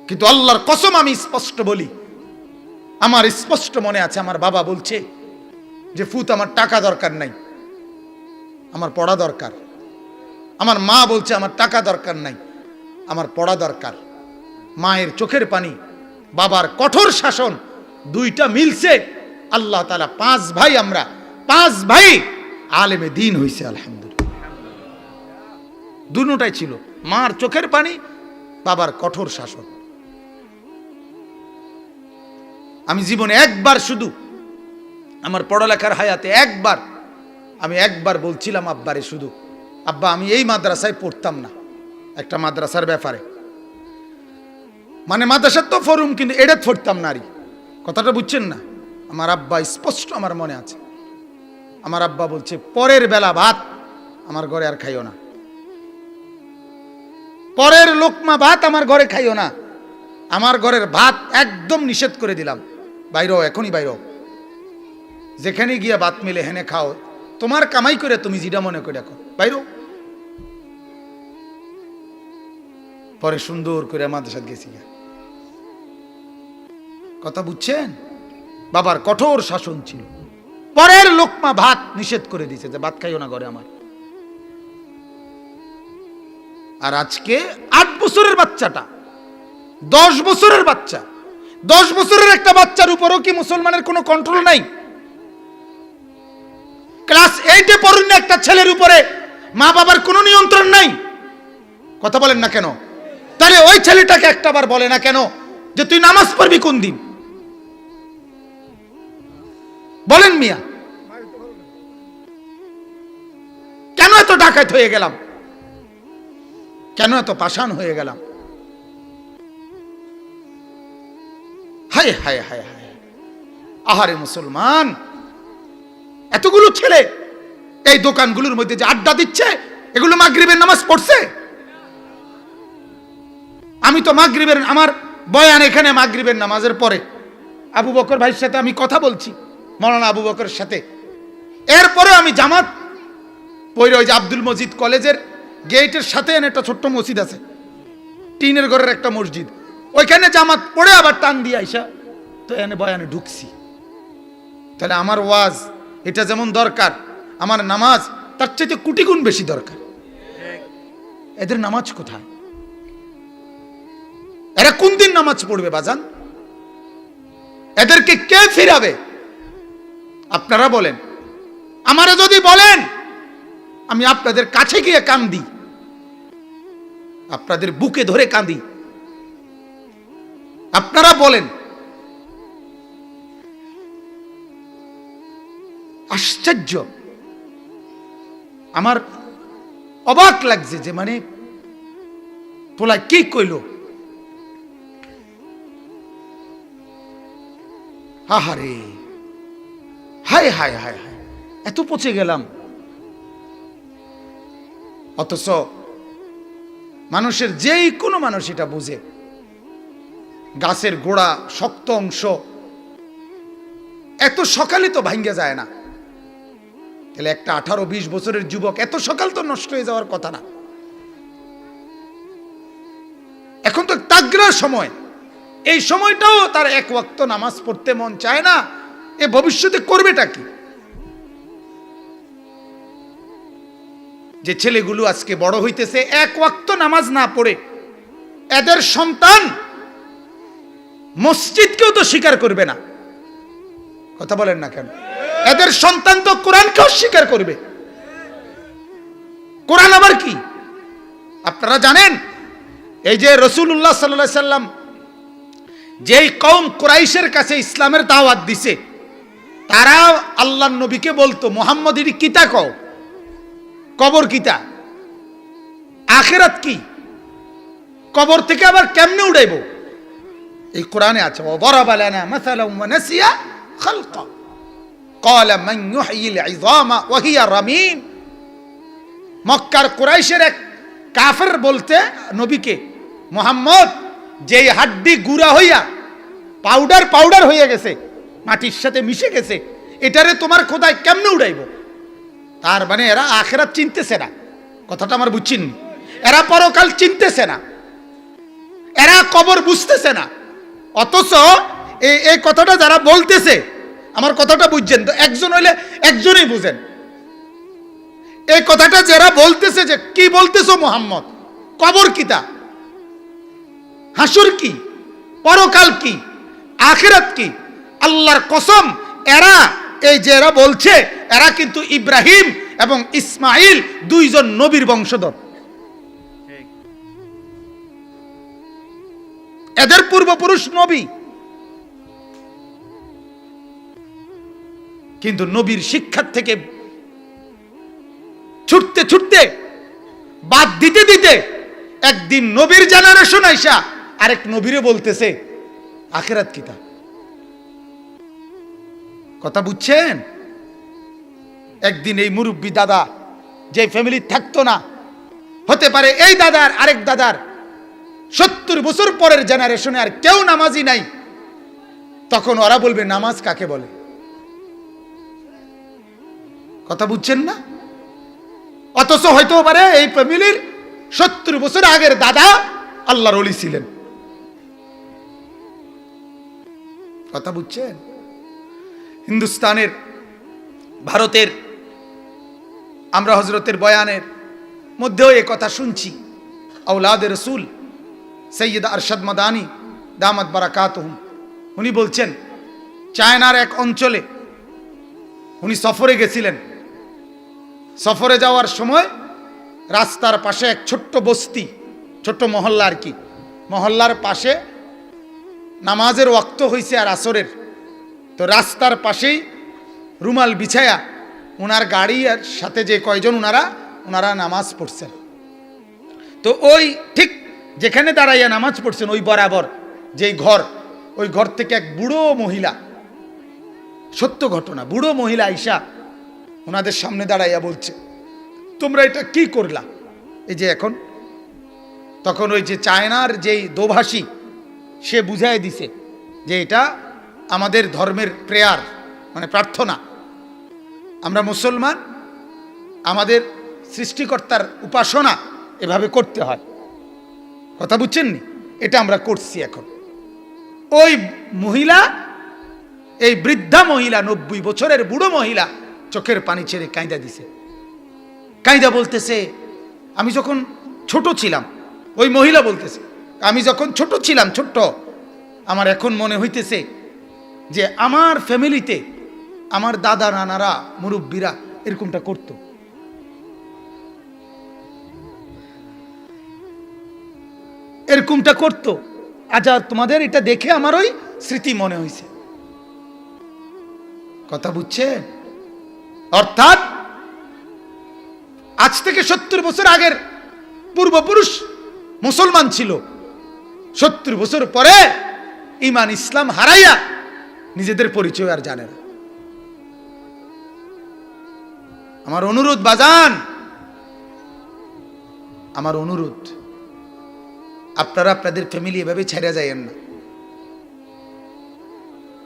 কিন্তু আল্লাহর কসম আমি স্পষ্ট বলি, আমার স্পষ্ট মনে আছে, আমার বাবা বলছে যে ফুত আমার টাকা দরকার নাই, আমার পড়া দরকার। আমার মা বলছে আমার টাকা দরকার নাই, আমার পড়া দরকার। মায়ের চোখের পানি, বাবার কঠোর শাসন, দুইটা মিলছে। আল্লাহ তাআলা 5 ভাই, আমরা 5 ভাই আলেমে দ্বীন হইছে, আলহামদুলিল্লাহ। দুটোটাই ছিল, মার চোখের পানি, বাবার কঠোর শাসন। আমি জীবনে একবার, শুধু আমার পড়ালেখার হায়াতে একবার বলছিলাম আব্বারে, শুধু আব্বা আমি এই মাদ্রাসায় পড়তাম না, একটা মাদ্রাসার ব্যাপারে, মানে মাদ্রাসার তো ফরুম, কিন্তু এটা পড়তাম না। কথাটা বুঝছেন না? আমার আব্বা স্পষ্ট আমার মনে আছে, আমার আব্বা বলছে পরের বেলা ভাত আমার ঘরে আর খাইও না, পরের লোকমা ভাত আমার ঘরে খাইও না, আমার ঘরের ভাত একদম নিষেধ করে দিলাম, বাইরও, এখনই বাইরও, যেখানে গিয়া ভাত মিলে হেনে খাও, তোমার কামাই করে তুমি যেটা মনে করে দেখো, বাইরও। পরে সুন্দর করে মাদ্রাসাত গেছি। কথা বুঝছেন? বাবার কঠোর শাসন ছিল, পরের লোকমা ভাত নিষেধ করে দিয়েছে, যে ভাত খাইও না ঘরে আমার। আর আজকে 8 বছরের বাচ্চাটা, 10 বছরের বাচ্চা, 10 বছরের একটা বাচ্চার উপরও কি মুসলমানের কোনো কন্ট্রোল নাই? ক্লাস 8-এ পড়ুন একটা ছেলের উপরে মা বাবার কোনো নিয়ন্ত্রণ নাই। কথা বলেন না কেন? তাহলে ওই ছেলেটাকে একটাবার বলে না কেন যে তুই নামাজ পড়বি কোন দিন? বলেন মিয়া, কেন এত ডাকাত হয়ে গেলাম? কেন এত পাষাণ হয়ে গেলাম? হায় হায় হায় হায়, আহারে মুসলমান, এতগুলো ছেলে এই দোকানগুলোর মধ্যে যে আড্ডা দিচ্ছে, এগুলো মাগরিবের নামাজ পড়ছে? আমি তো মাগরিবের, আমার বয়ান এখানে মাগরিবের নামাজের পরে আবু বকর ভাইয়ের সাথে আমি কথা বলছি, মাওলানা আবু বকরের সাথে। এরপরে আমি জামাত পড়ে, ওই যে আব্দুল মজিদ কলেজের গেটের সাথে একটা ছোট্ট মসজিদ আছে, টিনের ঘরের একটা মসজিদ, ওইখানে জামাত পড়ে আবার টান দিয়ে আইসা তো এনে বয়ানে ঢুকছি। তাহলে আমার ওয়াজ এটা যেমন দরকার, আমার নামাজ তার চাইতে কোটি গুণ বেশি দরকার। এদের নামাজ কোথায়? এরা কোন দিন নামাজ পড়বে বাজান? এদেরকে কে ফিরাবে? আপনারা বলেন। আমারে যদি বলেন, আমি আপনাদের কাছে গিয়ে কান্দি, আপনাদের বুকে ধরে কাঁদি। আপনারা বলেন। আশ্চর্য, আমার অবাক লাগছে যে মানে পোলা কি কইল, আহারে হায় হায় হায় হায়, এত পচে গেলাম। অথচ মানুষের যেই কোনো মানুষ এটা বুঝে, গাছের গোড়া শক্ত অংশ এত সকালে তো ভাঙ্গে যায় না। তাহলে একটা 18-20 বছরের যুবক এত সকাল তো নষ্ট হয়ে যাওয়ার কথা না। এখন তো তাগড়ার সময়, এই সময়টাও তার এক ওয়াক্ত নামাজ পড়তে মন চায় না। এ ভবিষ্যতে করবেটা কি? যে ছেলেগুলো আজকে বড় হইতেছে এক ওয়াক্ত নামাজ না পড়ে, এদের সন্তান মসজিদকেও তো স্বীকার করবে না। কথা বলেন না কেন? এদের সন্তান তো কোরআনকেও স্বীকার করবে। কোরআন আবার কি আপনারা জানেন? এই যে রাসূলুল্লাহ সাল্লাল্লাহু আলাইহি সাল্লাম যেই কওম কুরাইশের কাছে ইসলামের দাওয়াত দিছে, তারা আল্লাহর নবীকে বলতো, মুহাম্মদের কিতা কও, কবর কিতা, আখিরাত কি, কবর থেকে আবার কেমনে উড়াইব? এই কোরআনে আছে, ওয়াদারাবা লানা মাসালান ওয়া নাসিয়া খালকা ক্বালা মান ইউহয়িল ইযামা ওয়া হিয়া রামীম। মক্কার কুরাইশের এক কাফের বলতে নবীকে, মুহাম্মদ যেই হাড্ডি গুঁড়া হইয়া পাউডার পাউডার হয়ে গেছে, মাটির সাথে মিশে গেছে, এটারে তোমার খোদায় কেমনে উড়াইব? তার মানে এরা আখিরাত চিনতেছে না। কথাটা আমার বুঝছেন? এরা পরকাল চিনতেছে না, এরা কবর বুঝতেছে না। অথচ এই কথাটা যারা বলতেছে, আমার কথাটা বুঝছেন তো? একজন হইলে একজনই বুঝেন। এই কথাটা যারা বলতেছে, যে কি বলতেছো মুহাম্মদ, কবর কিতা, হাসুর কি, পরকাল কি, আখিরাত কি, আল্লাহর কসম এরা এই যে এরা বলছে, এরা কিন্তু ইব্রাহিম এবং ইসমাইল দুইজন নবীর বংশধর। এদের পূর্বপুরুষ নবী। কিন্তু নবীর শিক্ষার থেকে ছুটতে ছুটতে, বাদ দিতে দিতে, একদিন নবীর জেনারেশন আইসা আরেক নবীরে বলতেছে আখিরাত কিতা। কথা বুঝছেন? একদিন এই মুরব্বী দাদা, যে ফ্যামিলি থাকতো না, হতে পারে এই দাদার আরেক দাদার 70 বছর পরের জেনারেশনে আর কেউ নামাজি নাই, তখন ওরা বলবে নামাজ কাকে বলে। কথা বুঝছেন না? অথচ হয়তো পারে এই ফ্যামিলির 70 বছর আগের দাদা আল্লাহর ওলি ছিলেন। কথা বুঝছেন? হিন্দুস্তানের, ভারতের, আমরা হযরতের বয়ানের মধ্যেও এই কথা শুনছি। আওলাদে রসুল সৈয়দ আরশাদ মাদানী দামাত বারাকাতুহুম, উনি বলছেন চায়নার এক অঞ্চলে উনি সফরে গেছিলেন। সফরে যাওয়ার সময় রাস্তার পাশে এক ছোট্ট বস্তি, ছোট্ট মহল্লা আর কি, মহল্লার পাশে নামাজের ওয়াক্ত হয়েছে আর আসরের। তো রাস্তার পাশেই রুমাল বিছায়া ওনার গাড়ির সাথে যে কয়জন ওনারা নামাজ পড়ছেন। তো ওই ঠিক যেখানে দাঁড়াইয়া নামাজ পড়ছেন ওই বরাবর যেই ঘর, ওই ঘর থেকে এক বুড়ো মহিলা, সত্য ঘটনা, বুড়ো মহিলা আইসা ওনাদের সামনে দাঁড়াইয়া বলছে, তোমরা এটা কি করলা? এই যে এখন, তখন ওই যে চায়নার যেই দোভাষী সে বুঝাই দিছে যে এটা আমাদের ধর্মের প্রেয়ার, মানে প্রার্থনা। আমরা মুসলমান, আমাদের সৃষ্টিকর্তার উপাসনা এভাবে করতে হয়। কথা বুঝছেন নি? এটা আমরা করছি এখন। ওই মহিলা, এই বৃদ্ধা মহিলা, 90 বছরের বুড়ো মহিলা চোখের পানি ছেড়ে কাঁদা দিছে। কাঁদা বলতেছে, আমি যখন ছোট ছিলাম, ওই মহিলা বলতেছে, আমি যখন ছোট ছিলাম, ছোট্ট, আমার এখন মনে হইতেছে যে আমার ফ্যামিলিতে আমার দাদা নানারা, মুরব্বীরা এরকমটা করত। এরকমটা করতো। আচ্ছা, তোমাদের এটা দেখে আমার ওই স্মৃতি মনে হয়েছে। কথা বুঝছেন? অর্থাৎ আজ থেকে 70 বছর আগের পূর্বপুরুষ মুসলমান ছিল, 70 বছর পরে ঈমান ইসলাম হারাইয়া নিজেদের পরিচয় আর জানে না। আমার অনুরোধ বাজান, আমার অনুরোধ, আপনারা আপনাদের ফ্যামিলি এভাবে ছেড়ে যায়েন না।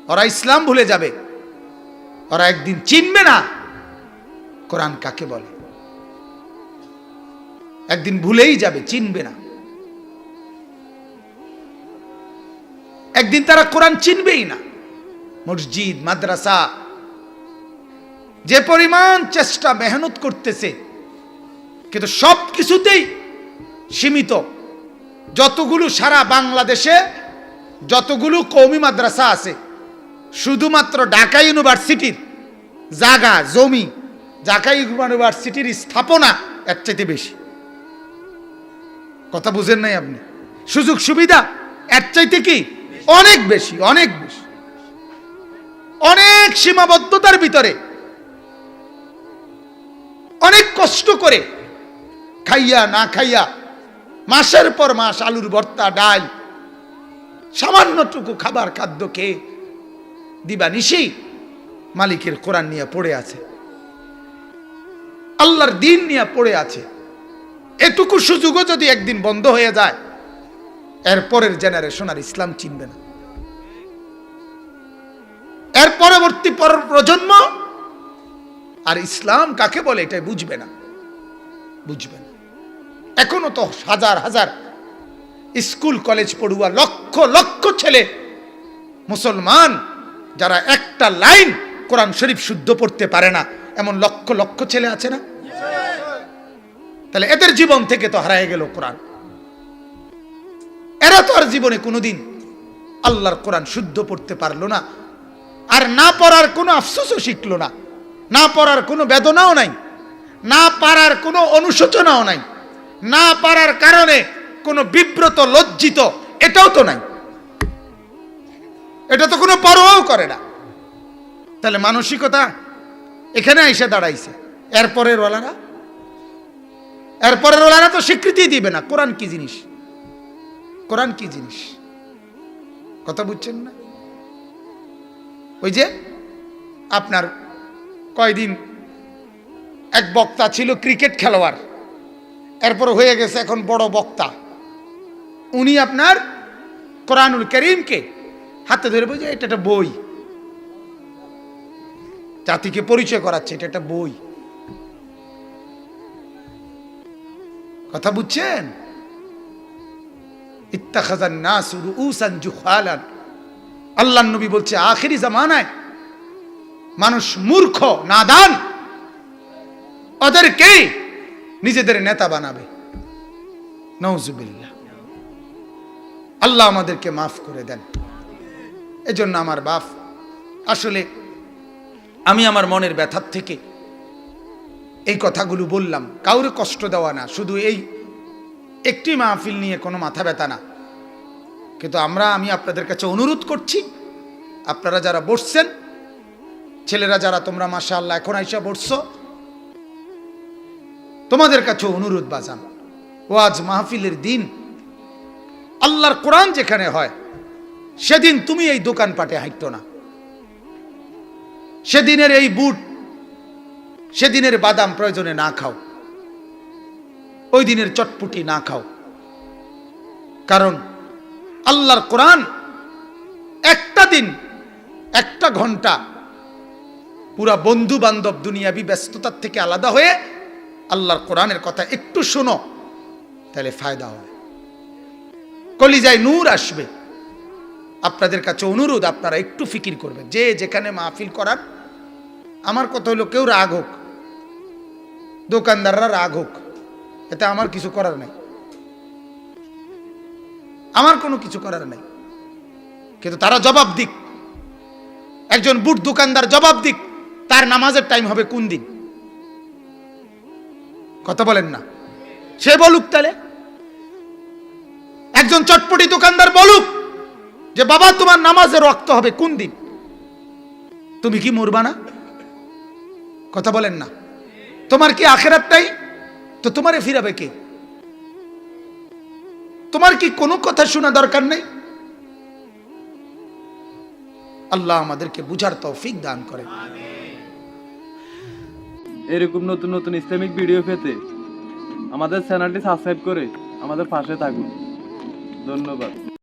ওরা ইসলাম ভুলে যাবে, ওরা একদিন চিনবে না কোরআন কাকে বলে, একদিন ভুলেই যাবে, চিনবে না। একদিন তারা কোরআন চিনবেই না। মসজিদ, মাদ্রাসা যে পরিমাণ চেষ্টা মেহনত করতেছে, কিন্তু সব কিছুতেই সীমিত। যতগুলো সারা বাংলাদেশে যতগুলো কওমি মাদ্রাসা আছে, শুধুমাত্র ঢাকা ইউনিভার্সিটির জায়গা জমি, ঢাকা ইউনিভার্সিটির স্থাপনা এর চাইতে বেশি। কথা বুঝেন নাই আপনি? সুযোগ সুবিধা এর চাইতে কি অনেক বেশি, অনেক বেশি। অনেক সীমাবদ্ধতার ভিতরে অনেক কষ্ট করে খাইয়া না খাইয়া মাসের পর মাস আলুর ভর্তা, ডাল, সামান্যটুকু খাবার খাদ্য খেয়ে দিবানিশি মালিকের কোরআন নিয়ে পড়ে আছে, আল্লাহর দিন নিয়ে পড়ে আছে। এটুকু সুযোগও যদি একদিন বন্ধ হয়ে যায়, এর পরের জেনারেশন আর ইসলাম চিনবে না। এর পরবর্তী প্রজন্ম আর ইসলাম কাকে বলে এটাই বুঝবে না, বুঝবে না। এখনো তো হাজার হাজার স্কুল কলেজ পড়ুয়া, লক্ষ লক্ষ ছেলে মুসলমান যারা একটা লাইন কোরআন শরীফ শুদ্ধ পড়তে পারে না, এমন লক্ষ লক্ষ ছেলে আছে না? তাহলে এদের জীবন থেকে তো হারিয়ে গেল কোরআন। এরা তো আর জীবনে কোনোদিন আল্লাহর কোরআন শুদ্ধ পড়তে পারলো না, আর না পড়ার কোনো আফসোসও শিখলো না, না পড়ার কোনো বেদনাও নাই, না পারার কোনো অনুশোচনাও নাই, না পারার কারণে কোনো বিব্রত লজ্জিত এটাও তো নাই, এটা তো কোনো পরোয়াও করে না। তাহলে মানসিকতা এখানে এসে দাঁড়াইছে। এরপরের ওলারা তো স্বীকৃতি দিবে না কোরআন কি জিনিস, কোরআন কি জিনিস। কথা বুঝছেন না? ওই যে আপনার কয়দিন এক বক্তা ছিল ক্রিকেট খেলোয়াড়, এরপর হয়ে গেছে এখন বড় বক্তা। উনি আপনার কোরআনুল কারীমকে হাতে ধরে বলছে এটা একটা বই, জাতিকে পরিচয় করাচ্ছে এটা একটা বই। কথা বুঝছেন? ইত্তাখাযান নাসু রুউসান জুহালান। আল্লাহর নবী বলছে আখিরি জামানায় মানুষ মূর্খ, নাদান, ওদেরকে নিজেদের নেতা বানাবে। নাউজুবিল্লাহ। আল্লাহ আমাদেরকে মাফ করে দেন। এজন্য আমার বাপ, আসলে আমি আমার মনের ব্যথার থেকে এই কথাগুলো বললাম, কাউরে কষ্ট দেওয়া না, শুধু এই একটি মাহফিল নিয়ে কোনো মাথা ব্যথা না। কিন্তু আমি আপনাদের কাছে অনুরোধ করছি, আপনারা যারা বসছেন, ছেলেরা যারা তোমরা মাশাআল্লাহ এখন আইসা বসছো, তোমাদের কাছে অনুরোধ বাজান, ওয়াজ মাহফিলের দিন আল্লাহর কোরআন যেখানে হয় সেদিন তুমি এই দোকানপাটে হাঁটতো না, সেদিনের এই বুট, সেদিনের বাদাম প্রয়োজনে না খাও, ওই দিনের চটপুটি না খাও। কারণ আল্লাহর কোরআন একটা দিন, একটা ঘন্টা পুরা বন্ধু বান্ধব দুনিয়াবি ব্যস্ততার থেকে আলাদা হয়ে আল্লাহর কোরআনের কথা একটু শোনো, তাহলে ফায়দা হবে, কলিজায় নূর আসবে। আপনাদের কাছে অনুরোধ, আপনারা একটু ফিকির করবেন, যে যেখানে মাহফিল করার। আমার কথা হলো, কেউ রাগ হোক, দোকানদাররা রাগ হোক, এতে আমার কিছু করার নাই, আমার কোনো কিছু করার নাই। কিন্তু তারা জবাব দিক, একজন বুট দোকানদার জবাব দিক, তার নামাজের টাইম হবে কোন দিন। কথা বলেন না? সে বলুক। তাহলে একজন চটপটি দোকানদার বলুক যে বাবা তোমার নামাজের ওয়াক্ত হবে কোন দিন। তুমি কি মরবা না? কথা বলেন না? তোমার কি আখিরাত নাই? তো তোমারে ফিরাবে কে? তোমার কি কোনো কথা শোনা দরকার নেই? আল্লাহ আমাদেরকে বুঝার তৌফিক দান করে। এরকম নতুন নতুন ইসলামিক ভিডিও পেতে আমাদের চ্যানেলটি সাবস্ক্রাইব করে আমাদের পাশে থাকুন। ধন্যবাদ।